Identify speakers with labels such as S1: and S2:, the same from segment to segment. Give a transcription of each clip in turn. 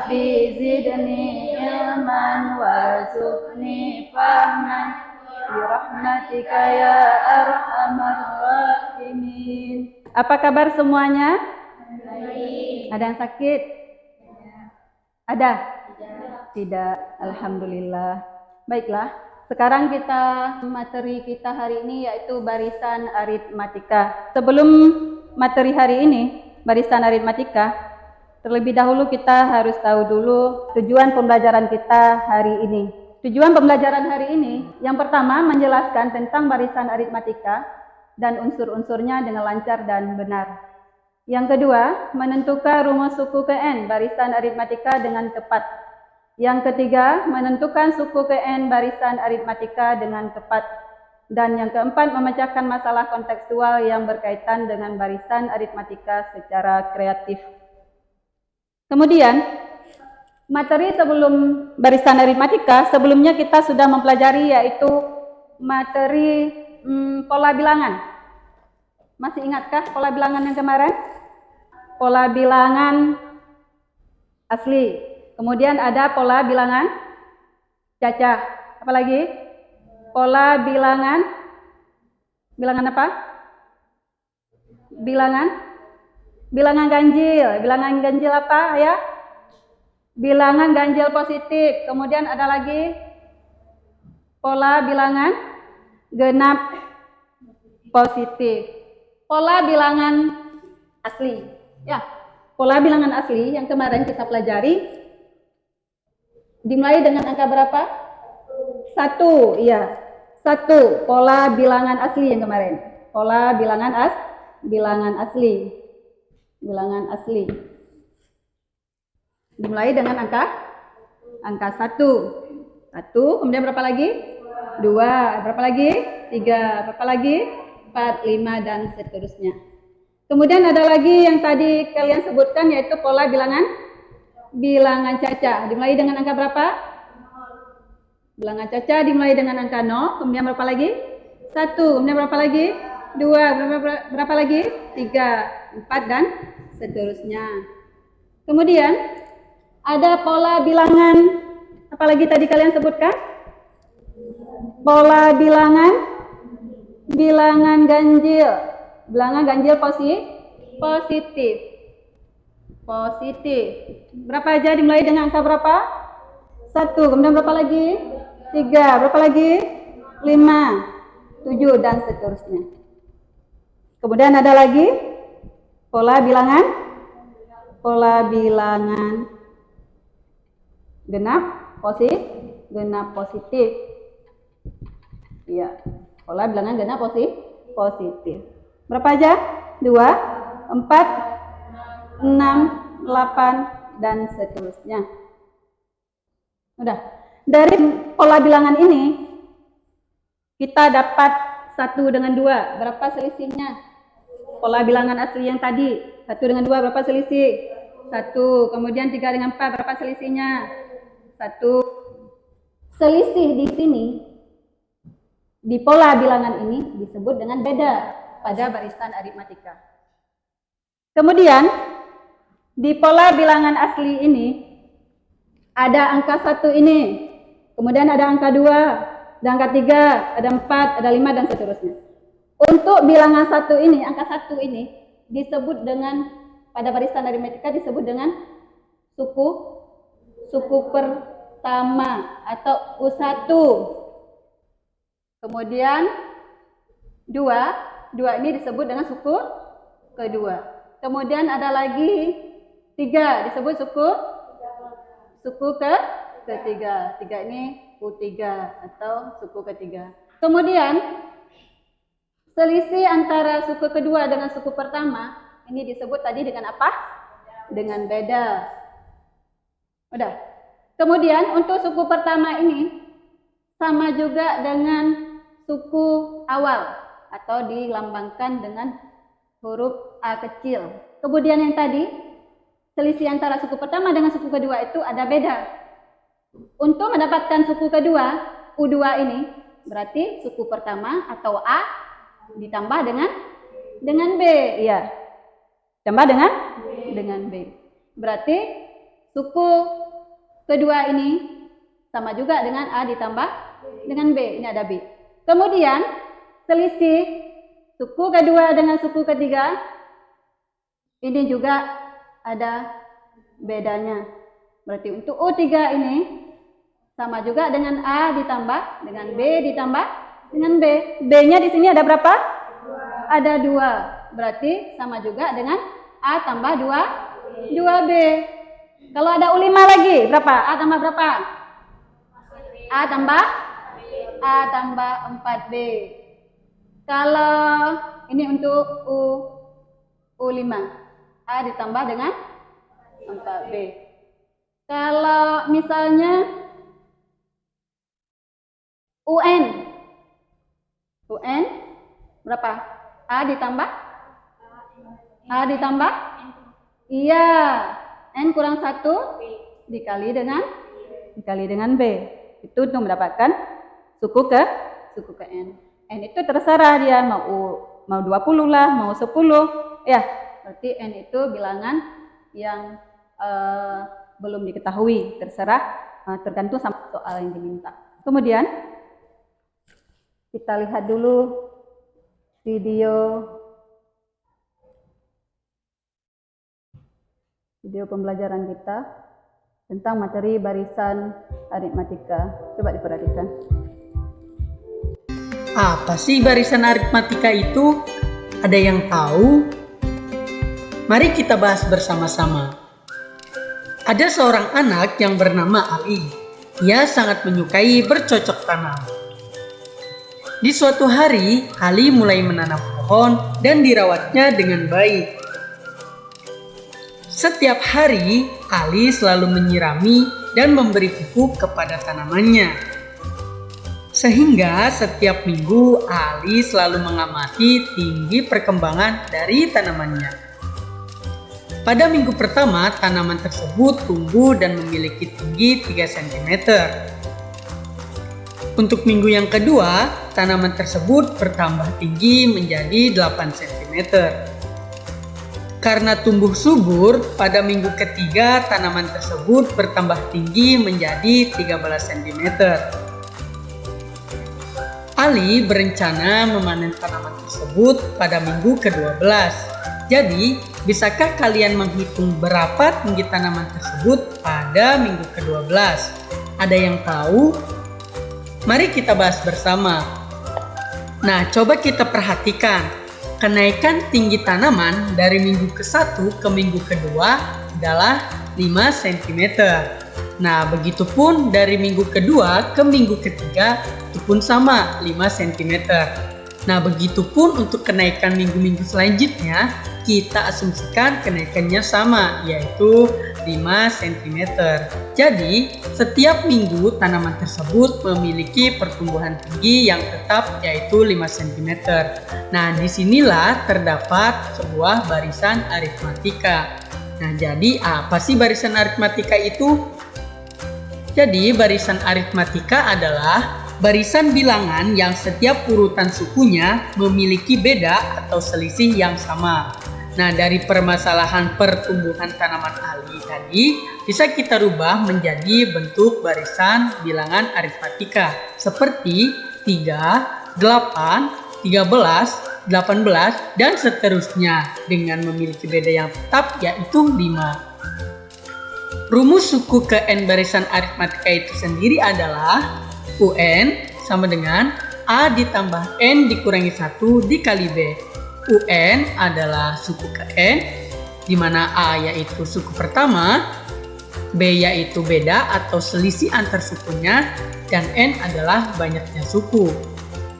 S1: Rabbi zidni ilman warzuqni fahman birahmatika ya arhamar rahimin. Apa kabar semuanya? Baik. Ada yang sakit? Ada? Tidak. Alhamdulillah. Baiklah. Sekarang materi kita hari ini yaitu barisan aritmatika. Sebelum materi hari ini, barisan aritmatika, terlebih dahulu kita harus tahu dulu tujuan pembelajaran kita hari ini. Tujuan pembelajaran hari ini, yang pertama menjelaskan tentang barisan aritmatika dan unsur-unsurnya dengan lancar dan benar. Yang kedua, menentukan rumus suku ke N barisan aritmatika dengan tepat. Yang ketiga, menentukan suku ke N barisan aritmatika dengan tepat. Dan yang keempat, memecahkan masalah kontekstual yang berkaitan dengan barisan aritmatika secara kreatif. Kemudian, materi sebelum barisan aritmatika, sebelumnya kita sudah mempelajari yaitu materi pola bilangan. Masih ingatkah pola bilangan yang kemarin? Pola bilangan asli. Kemudian ada pola bilangan cacah. Apa lagi? Pola bilangan apa? Bilangan ganjil. Bilangan ganjil apa ya? Bilangan ganjil positif. Kemudian ada lagi pola bilangan genap positif. Pola bilangan asli. Ya, pola bilangan asli yang kemarin kita pelajari dimulai dengan angka berapa? 1, iya. 1, pola bilangan asli yang kemarin. Pola bilangan asli. Bilangan asli. Dimulai dengan angka 1. 1, kemudian berapa lagi? 2, berapa lagi? 3, berapa lagi? 4, 5, dan seterusnya. Kemudian ada lagi yang tadi kalian sebutkan yaitu pola bilangan cacah. Dimulai dengan angka berapa? Bilangan cacah dimulai dengan angka 0, kemudian berapa lagi? 1, kemudian berapa lagi? 2, berapa lagi? 3, 4, dan seterusnya. Kemudian ada pola bilangan, apa lagi tadi kalian sebutkan? Pola bilangan ganjil. Bilangan ganjil positif. Berapa aja dimulai dengan angka berapa? 1, kemudian berapa lagi? 3, berapa lagi? 5, 7, dan seterusnya. Kemudian ada lagi pola bilangan genap positif. Iya, pola bilangan genap positif. Berapa aja? 2, 4, 6, 8, dan seterusnya. Udah. Dari pola bilangan ini kita dapat 1 dengan 2. Berapa selisihnya? Pola bilangan asli yang tadi. 1 dengan 2 berapa selisih? 1. Kemudian 3 dengan 4 berapa selisihnya? 1. Selisih di sini di pola bilangan ini disebut dengan beda pada barisan aritmatika. Kemudian di pola bilangan asli ini ada angka 1 ini, kemudian ada angka 2, ada angka 3, ada 4, ada 5, dan seterusnya. Untuk bilangan 1 ini, angka 1 ini disebut dengan, pada barisan aritmatika disebut dengan suku pertama atau U1. Kemudian 2 ini disebut dengan suku kedua. Kemudian ada lagi 3 disebut suku ketiga. 3 ini U3 atau suku ketiga. Kemudian selisih antara suku kedua dengan suku pertama ini disebut tadi dengan apa? Dengan beda. Udah. Kemudian untuk suku pertama ini sama juga dengan suku awal atau dilambangkan dengan huruf A kecil. Kemudian yang tadi selisih antara suku pertama dengan suku kedua itu ada beda. Untuk mendapatkan suku kedua, U2 ini, berarti suku pertama atau A ditambah dengan B, ya. Tambah dengan B. Berarti Suku kedua ini sama juga dengan A ditambah dengan B. Ini ada B. Kemudian selisih suku kedua dengan suku ketiga, ini juga ada bedanya. Berarti untuk U3 ini sama juga dengan A ditambah dengan B ditambah dengan B. B-nya di sini ada berapa? Ada 2. Berarti sama juga dengan A tambah 2B. Kalau ada U5 lagi, berapa? A tambah berapa? A tambah 4B. Kalau ini untuk U5, A ditambah dengan 4B. Kalau misalnya UN berapa? A ditambah? Iya, N kurang 1 dikali dengan B. Itu untuk mendapatkan suku ke N. N itu terserah dia mau 20 lah, mau 10. Ya, berarti N itu bilangan yang belum diketahui, terserah, tergantung sama soal yang diminta. Kemudian kita lihat dulu video pembelajaran kita tentang materi barisan aritmatika. Coba diperhatikan.
S2: Apa sih barisan aritmatika itu? Ada yang tahu? Mari kita bahas bersama-sama. Ada seorang anak yang bernama Ali. Ia sangat menyukai bercocok tanam. Di suatu hari, Ali mulai menanam pohon dan dirawatnya dengan baik. Setiap hari, Ali selalu menyirami dan memberi pupuk kepada tanamannya. Sehingga setiap minggu Ali selalu mengamati tinggi perkembangan dari tanamannya. Pada minggu pertama, tanaman tersebut tumbuh dan memiliki tinggi 3 cm. Untuk minggu yang kedua, tanaman tersebut bertambah tinggi menjadi 8 cm. Karena tumbuh subur, pada minggu ketiga tanaman tersebut bertambah tinggi menjadi 13 cm. Ali berencana memanen tanaman tersebut pada minggu ke-12. Jadi, bisakah kalian menghitung berapa tinggi tanaman tersebut pada minggu ke-12? Ada yang tahu? Mari kita bahas bersama. Nah, coba kita perhatikan. Kenaikan tinggi tanaman dari minggu ke-1 ke minggu kedua adalah 5 cm. Nah, begitupun dari minggu kedua ke minggu ketiga itu pun sama 5 cm. Nah, begitupun untuk kenaikan minggu-minggu selanjutnya, kita asumsikan kenaikannya sama, yaitu 5 cm. Jadi, setiap minggu tanaman tersebut memiliki pertumbuhan tinggi yang tetap, yaitu 5 cm. Nah, disinilah terdapat sebuah barisan aritmatika. Nah, jadi apa sih barisan aritmatika itu? Jadi, barisan aritmatika adalah barisan bilangan yang setiap urutan sukunya memiliki beda atau selisih yang sama. Nah, dari permasalahan pertumbuhan tanaman Ali tadi bisa kita rubah menjadi bentuk barisan bilangan aritmatika seperti 3, 8, 13, 18, dan seterusnya dengan memiliki beda yang tetap yaitu 5. Rumus suku ke N barisan aritmatika itu sendiri adalah UN sama dengan A ditambah N dikurangi 1 dikali B. UN adalah suku ke N, di mana A yaitu suku pertama, B yaitu beda atau selisih antar sukunya, dan N adalah banyaknya suku.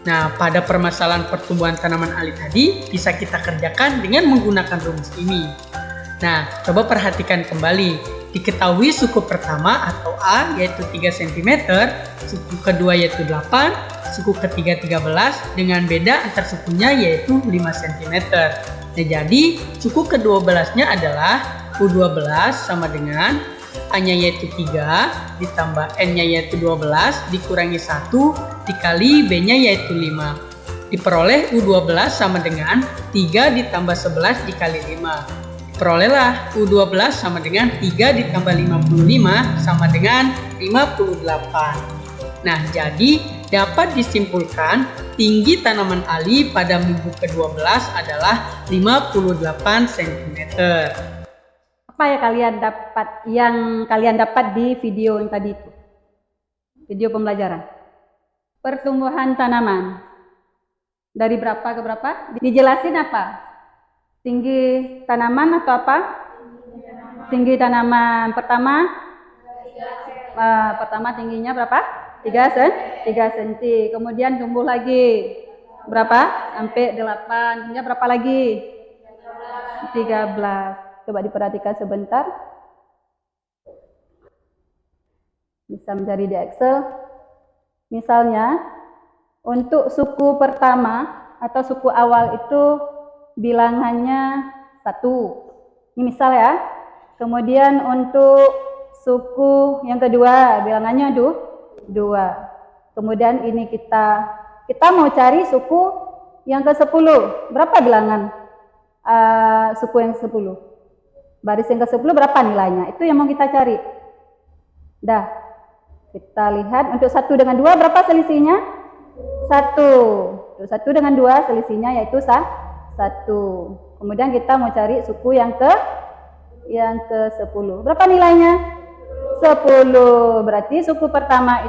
S2: Nah, pada permasalahan pertumbuhan tanaman Ali tadi bisa kita kerjakan dengan menggunakan rumus ini. Nah, coba perhatikan kembali. Diketahui suku pertama atau A yaitu 3 cm, suku kedua yaitu 8, suku ketiga 13 dengan beda antar sukunya yaitu 5 cm. Nah, jadi suku ke-12-nya adalah U12 sama dengan A-nya yaitu 3 ditambah N-nya yaitu 12 dikurangi 1 dikali B-nya yaitu 5. Diperoleh U12 sama dengan 3 ditambah 11 dikali 5. Perolehlah U12 sama dengan 3 ditambah 55 sama dengan 58. Nah, jadi dapat disimpulkan tinggi tanaman Ali pada minggu ke-12 adalah 58 cm.
S1: Apa yang kalian dapat di video yang tadi itu? Video pembelajaran. Pertumbuhan tanaman. Dari berapa ke berapa? Dijelasin apa? Tinggi tanaman atau apa? Tinggi tanaman pertama tingginya berapa? 3 cm. Kemudian tumbuh lagi berapa? Sampai 8. Hingga berapa lagi? 13. Coba diperhatikan sebentar. Bisa mencari di Excel. Misalnya untuk suku pertama atau suku awal itu bilangannya 1. Ini misal ya. Kemudian untuk suku yang kedua bilangannya 2. Kemudian ini kita mau cari suku yang ke-10. Berapa bilangan suku yang ke-10? Baris yang ke-10 berapa nilainya? Itu yang mau kita cari. Dah. Kita lihat untuk 1 dengan 2 berapa selisihnya? 1. Untuk 1 dengan 2 selisihnya yaitu 1. Kemudian kita mau cari suku yang ke-10. Berapa nilainya? 10. Berarti suku pertama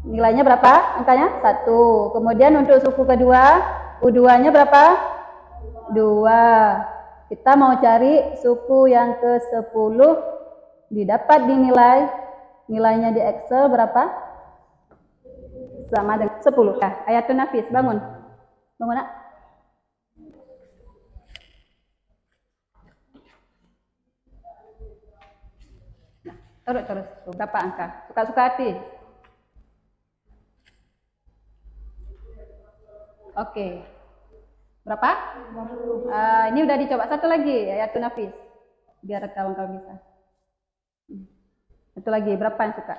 S1: nilainya berapa? Angkanya 1. Kemudian untuk suku kedua, U2-nya berapa? 2. Kita mau cari suku yang ke-10, didapat dinilai. Nilainya di Excel berapa? Sama dengan 10. Ayatun Nafis, bangun. Bangun, Nak. Nah, terus. Berapa angka? Suka-suka hati. Oke. Berapa? Ini udah dicoba satu lagi, Ayatun Nafis. Biar kawan-kawan bisa. Satu lagi, berapa yang suka?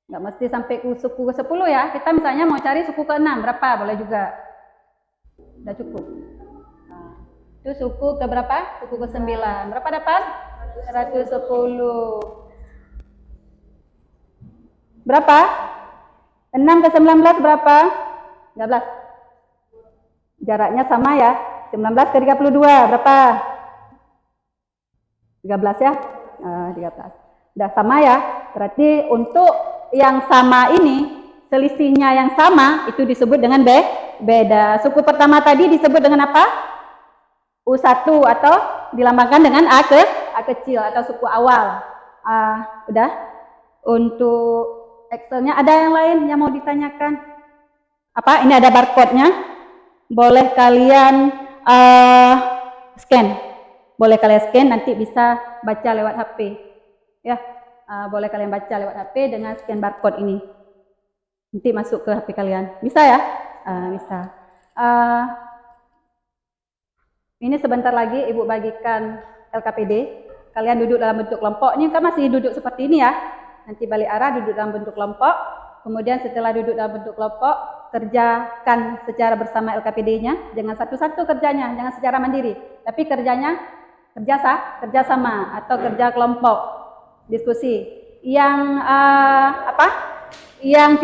S1: Nggak mesti sampai suku ke-10 ya. Kita misalnya mau cari suku ke-6, berapa? Boleh juga. Udah cukup. Itu suku ke berapa? Suku ke-9. Berapa dapat? 110. Berapa? 6 ke 19 berapa? 13. Jaraknya sama ya. 19 ke 32 berapa? 13 ya. 13. Udah sama ya. Berarti untuk yang sama ini, selisihnya yang sama itu disebut dengan beda. Suku pertama tadi disebut dengan apa? U1 atau dilambangkan dengan A kecil atau suku awal. Udah. Untuk Excelnya ada yang lain yang mau ditanyakan? Apa? Ini ada barcode-nya. Boleh kalian scan. Boleh kalian scan, nanti bisa baca lewat HP. Ya, boleh kalian baca lewat HP dengan scan barcode ini. Nanti masuk ke HP kalian. Bisa ya? Bisa. Ini sebentar lagi Ibu bagikan LKPD. Kalian duduk dalam bentuk kelompok. Ini kan masih duduk seperti ini ya. Nanti balik arah duduk dalam bentuk kelompok. Kemudian setelah duduk dalam bentuk kelompok, kerjakan secara bersama LKPD-nya. Jangan satu-satu kerjanya, jangan secara mandiri. Tapi kerjanya kerja sama atau kerja kelompok, diskusi. Yang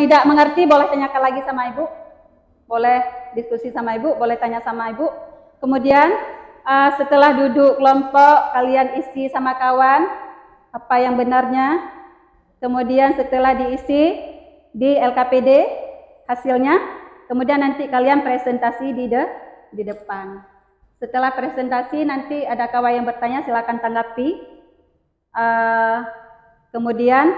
S1: tidak mengerti boleh tanyakan lagi sama Ibu. Boleh diskusi sama Ibu, boleh tanya sama Ibu. Kemudian setelah duduk kelompok, kalian isi sama kawan apa yang benarnya. Kemudian setelah diisi di LKPD hasilnya, kemudian nanti kalian presentasi di depan. Setelah presentasi nanti ada kawan yang bertanya, silakan tanggapi. Kemudian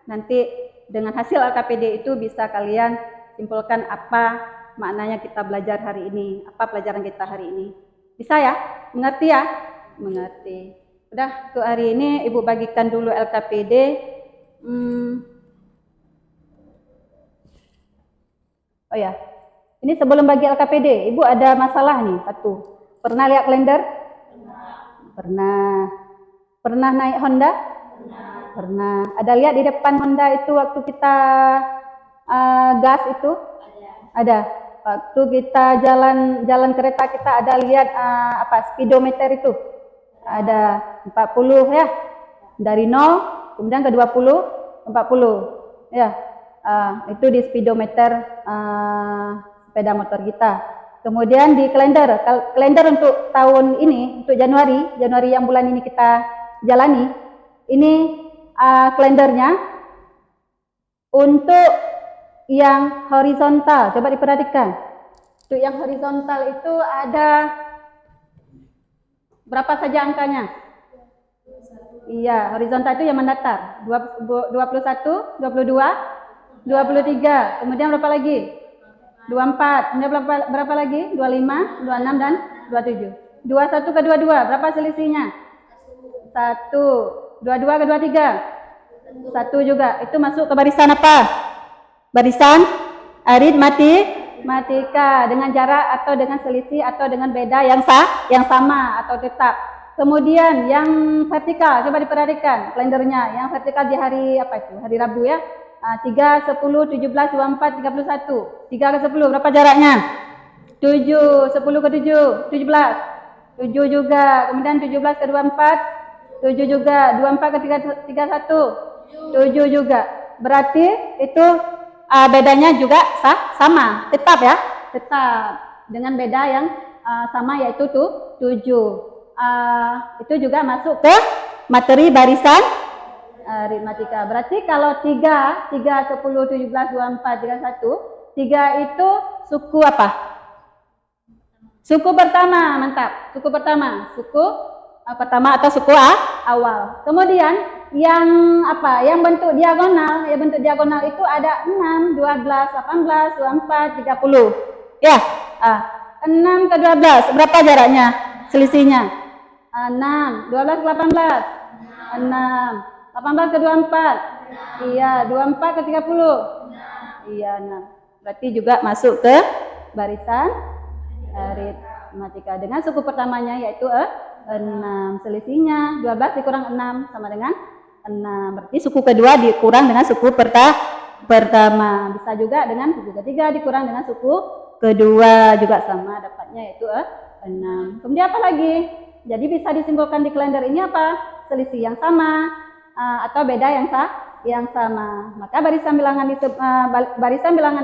S1: nanti dengan hasil LKPD itu bisa kalian simpulkan apa maknanya kita belajar hari ini, apa pelajaran kita hari ini. Bisa ya? Mengerti ya? Mengerti. Udah, untuk hari ini Ibu bagikan dulu LKPD. Oh ya, ini sebelum bagi LKPD, Ibu ada masalah nih, satu. Pernah lihat kalender? Pernah. Pernah naik Honda? Pernah. Ada lihat di depan Honda itu waktu kita gas itu? Ada. waktu kita jalan kereta kita ada lihat speedometer itu ada 40 ya, dari 0 kemudian ke 20 40 ya, itu di speedometer sepeda motor kita. Kemudian di kalender untuk tahun ini, untuk Januari yang bulan ini kita jalani, ini kalendernya untuk yang horizontal. Coba diperhatikan. Untuk yang horizontal itu ada berapa saja angkanya? Iya, horizontal itu yang mendatar. 21, 22, 23. Kemudian berapa lagi? 24. Kemudian berapa lagi? 25, 26 dan 27. 21 ke 22, berapa selisihnya? 1. 22 ke 23? 1 juga. Itu masuk ke barisan apa? Barisan aritmatika dengan jarak atau dengan selisih atau dengan beda yang sama atau tetap. Kemudian yang vertikal, coba diperhatikan kalendernya. Yang vertikal di hari apa itu? Hari Rabu ya. 3, 10, 17, 24, 31. 3 ke 10 berapa jaraknya? 7, 10 ke 7, 17. 7 juga. Kemudian 17 ke 24, 7 juga. 24 ke 31, 7 juga. Berarti itu bedanya juga sama, tetap ya, tetap dengan beda yang sama yaitu 7. Itu juga masuk ke materi barisan aritmatika. Berarti kalau 3, 10, 17, 24, 31, 3 itu suku apa? Suku pertama, mantap. Suku pertama, pertama atau suku awal. Kemudian yang apa? Yang bentuk diagonal, itu ada 6, 12, 18, 24, 30. Ya. 6 ke 12, berapa jaraknya? Selisihnya? 6, 12 ke 18. 6. 18 ke 24. Iya, 24 ke 30. Iya, 6. Berarti juga masuk ke barisan aritmatika dengan suku pertamanya yaitu 6. Selisihnya 12 dikurang 6 sama dengan 6. Berarti suku kedua dikurang dengan suku pertama. Bisa juga dengan suku ketiga dikurang dengan suku kedua, juga sama dapatnya yaitu 6. Kemudian apa lagi? Jadi bisa disimpulkan di kalender ini apa? Selisih yang sama atau beda yang sama. Maka barisan bilangan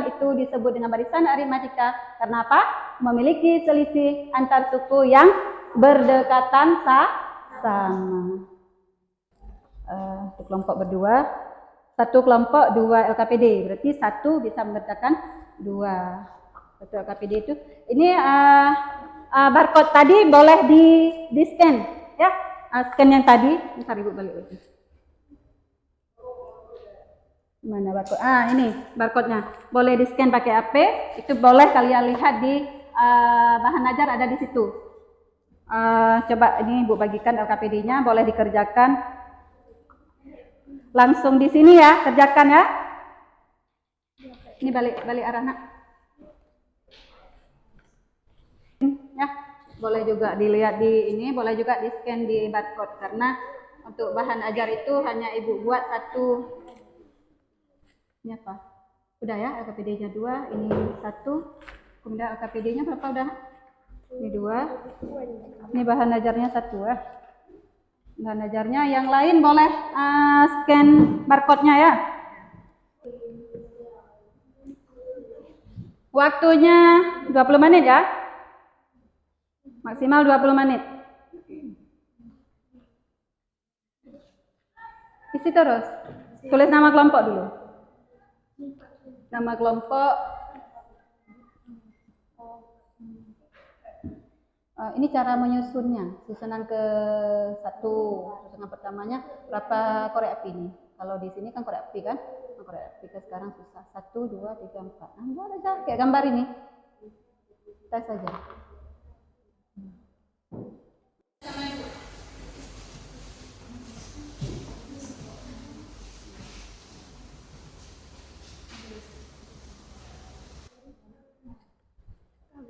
S1: itu disebut dengan barisan aritmatika karena apa? Memiliki selisih antar suku yang berdekatan sama. Kelompok berdua, satu kelompok 2 LKPD, berarti 1 bisa mengerjakan 2. 1 LKPD itu ini barcode tadi boleh di scan ya. Scan yang tadi, bentar Ibu balik lagi. Mana barcode? Ini barcode-nya. Boleh di scan pakai HP, itu boleh kalian lihat di bahan ajar ada di situ. Coba ini Ibu bagikan LKPD-nya, boleh dikerjakan langsung di sini ya, kerjakan ya. Ini balik arah nak. Ya, boleh juga dilihat di ini, boleh juga di scan di barcode karena untuk bahan ajar itu hanya Ibu buat satu. Ini apa? Udah ya, LKPD-nya 2, ini 1. Kemudian LKPD-nya berapa udah? Ini 2. Ini bahan ajarnya 1 ya. Bahan ajarnya yang lain boleh scan barcode-nya ya. Waktunya 20 menit ya. Maksimal 20 menit. Isi terus. Tulis nama kelompok dulu. Nama kelompok. Ini cara menyusunnya. Susunan ke 1. Susunan pertamanya berapa korek api ini? Kalau di sini kan korek api kan? Korek api sekarang susah. 1, 2, 3, 4. Buat aja kayak gambar ini. Tes saja.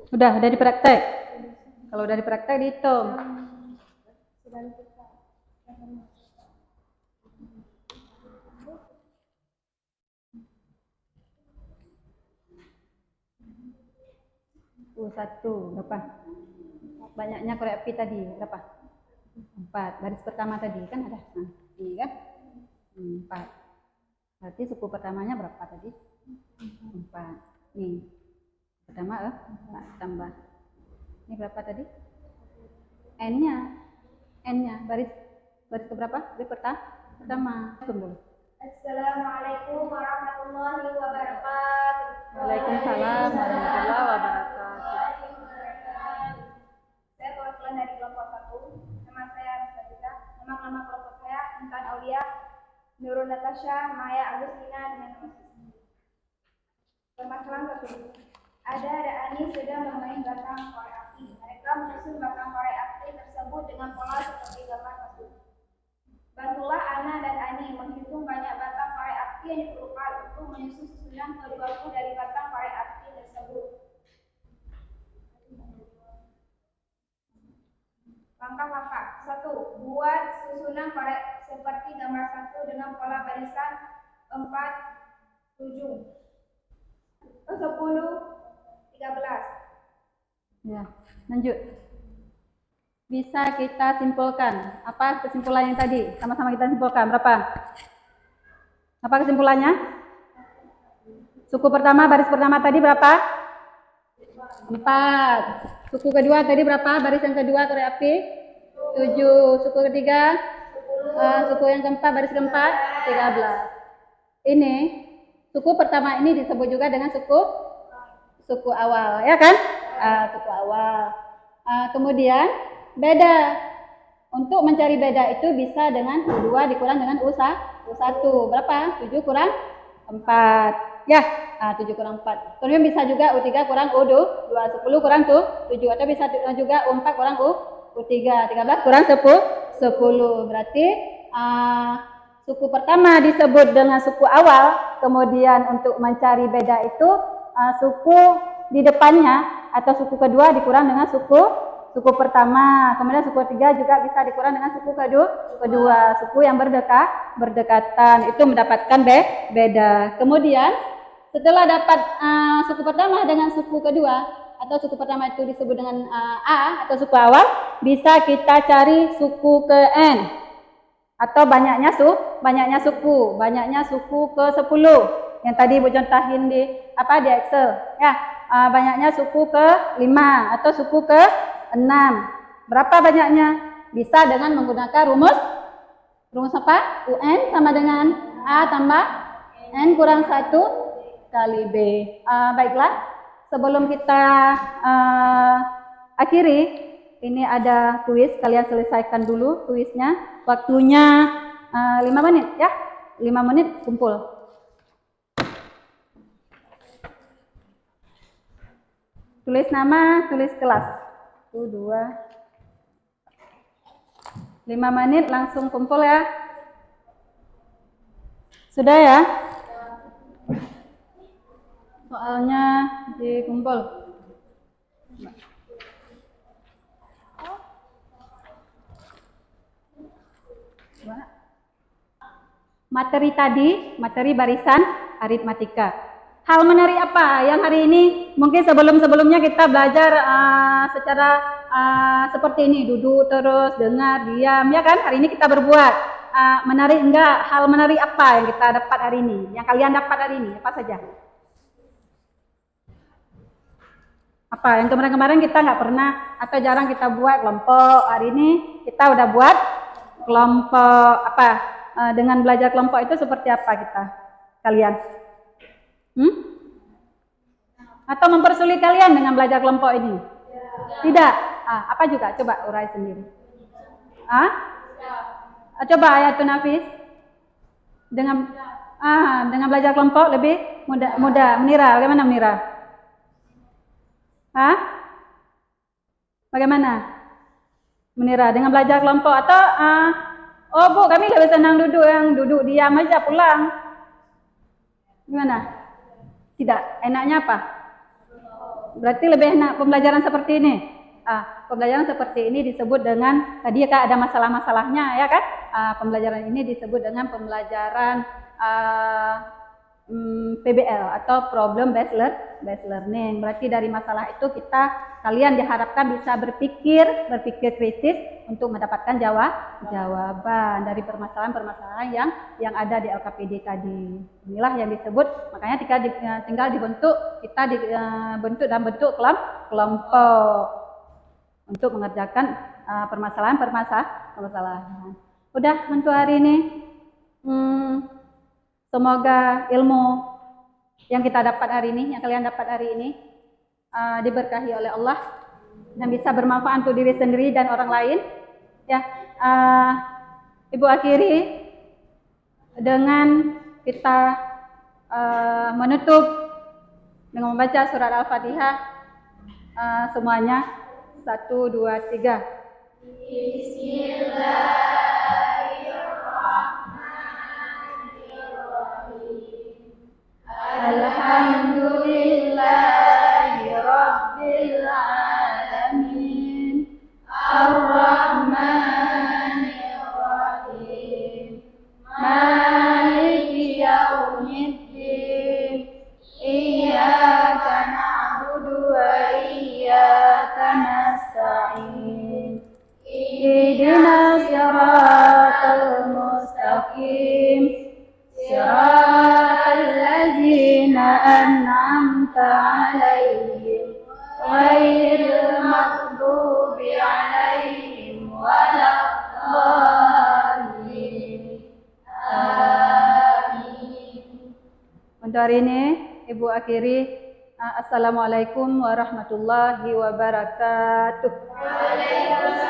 S1: Udah dipraktek. Kalau udah dipraktek dihitung. U1 berapa? Banyaknya korek api tadi berapa? 4. Baris pertama tadi kan ada. Nah, ini kan 4. Berarti suku pertamanya berapa tadi? 4. Nih. Pertama tambah. Ini berapa tadi? N-nya baris ke berapa? Baris pertama. Tunggu.
S3: Assalamualaikum warahmatullahi wabarakatuh.
S1: Waalaikumsalam warahmatullahi wabarakatuh.
S3: Saya perwakilan dari kelompok 1. Nama saya Rizka. Nama kelompok saya Intan Aulia, Nurul Natasha, Maya Agustina dengan nama saya. Permasalahan tersebut. Ada Ani sedang bermain batang korek api. Mereka menyusun batang korek api tersebut dengan pola seperti gambar tersebut. Bantulah Ana dan Ani menghitung banyak batang korek api yang diperlukan untuk menyusun susunan ke-20 dari batang korek api tersebut. Langkah-langkah. 1. Buat susunan korek seperti gambar 1 dengan pola barisan 4, 7, 10, 13.
S1: Ya, lanjut. Bisa kita simpulkan. Apa kesimpulan yang tadi? Sama-sama kita simpulkan. Berapa? Apa kesimpulannya? Suku pertama, baris pertama tadi berapa? 4. Suku kedua tadi berapa? Baris yang kedua korek api? 7. Suku ketiga? Suku yang keempat, baris keempat? 13. Ini, suku pertama ini disebut juga dengan suku awal, ya kan? Suku awal. Kemudian beda. Untuk mencari beda itu bisa dengan U2 dikurang dengan U1. Berapa? 7 kurang 4. Ya, 7 kurang 4. Kemudian bisa juga U3 kurang U2, 10 kurang 7. Atau bisa juga U4 kurang U3, 13 kurang 10. Berarti suku pertama disebut dengan suku awal. Kemudian untuk mencari beda itu suku di depannya atau suku kedua dikurang dengan suku pertama. Kemudian suku ketiga juga bisa dikurang dengan suku kedua. Suku yang berdekatan itu mendapatkan beda. Kemudian setelah dapat suku pertama dengan suku kedua atau suku pertama itu disebut dengan A atau suku awal, bisa kita cari suku ke N atau banyaknya suku ke 10 yang tadi Bu contohin di Excel ya. Banyaknya suku ke 5 atau suku ke 6. Berapa banyaknya? Bisa dengan menggunakan rumus apa? UN sama dengan A tambah N kurang 1 kali B. Baiklah, sebelum kita akhiri, ini ada kuis, kalian selesaikan dulu kuisnya. Waktunya 5 menit ya. 5 menit kumpul. Tulis nama, tulis kelas. 1, 2. 5 menit langsung kumpul ya. Sudah ya? Soalnya dikumpul. Materi tadi, materi barisan aritmatika. Hal menarik apa yang hari ini mungkin sebelumnya kita belajar secara seperti ini, duduk terus, dengar, diam, ya kan? Hari ini kita berbuat. Menarik enggak? Hal menarik apa yang kita dapat hari ini? Yang kalian dapat hari ini, apa saja? Apa yang kemarin-kemarin kita nggak pernah atau jarang kita buat kelompok. Hari ini kita udah buat kelompok. Apa? Dengan belajar kelompok itu seperti apa kalian? Atau mempersulit kalian dengan belajar kelompok ini? Tidak. Apa juga? Coba urai sendiri. Coba Ayatun Nafis. Dengan belajar kelompok lebih mudah. Menira, bagaimana Menira? Bagaimana? Menira dengan belajar kelompok atau oh Bu, kami lebih senang duduk diam aja pulang. Gimana? Tidak, enaknya apa? Berarti lebih enak pembelajaran seperti ini. Pembelajaran seperti ini disebut dengan tadi Kak ada masalah-masalahnya ya kan? Pembelajaran ini disebut dengan pembelajaran PBL atau problem based learning. Berarti dari masalah itu kalian diharapkan bisa berpikir kritis untuk mendapatkan jawaban dari permasalahan-permasalahan yang ada di LKPD tadi. Inilah yang disebut, makanya tinggal dibentuk, kita dibentuk dalam bentuk kelompok untuk mengerjakan permasalahan. Udah untuk hari ini. Semoga ilmu yang kita dapat hari ini, yang kalian dapat hari ini, diberkahi oleh Allah dan bisa bermanfaat untuk diri sendiri dan orang lain. Ya, Ibu akhiri dengan kita menutup dengan membaca surat Al-Fatihah semuanya. 1, 2, 3. Alhamdulillahi Rabbil Alamin Ar-Rahmanir Rahim Maliki Yaumiddin Iyyaka na'budu wa iyyaka nasta'in Ihdinas siratal mustaqim Siratal ladzina an'amta 'alaihim ghairil maghdubi 'alaihim waladdallin. Amin. Untuk hari ini Ibu akhiri. Assalamualaikum warahmatullahi wabarakatuh. Waalaikumsalam.